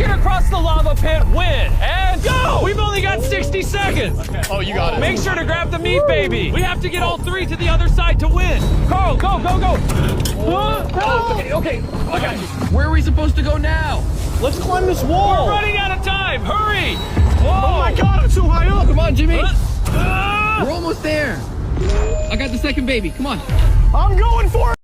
Get across the lava pit, win, and go! We've only got 60 seconds. Okay. Oh, you got it. Make sure to grab the meat, baby. We have to get all three to the other side to win. Carl, go, go, go. Okay. I got you. Where are we supposed to go now? Let's climb this wall. We're running out of time. Hurry. Whoa. Oh my God, I'm so high up. Come on, Jimmy. Ah! We're almost there. I got the second baby. Come on. I'm going for it.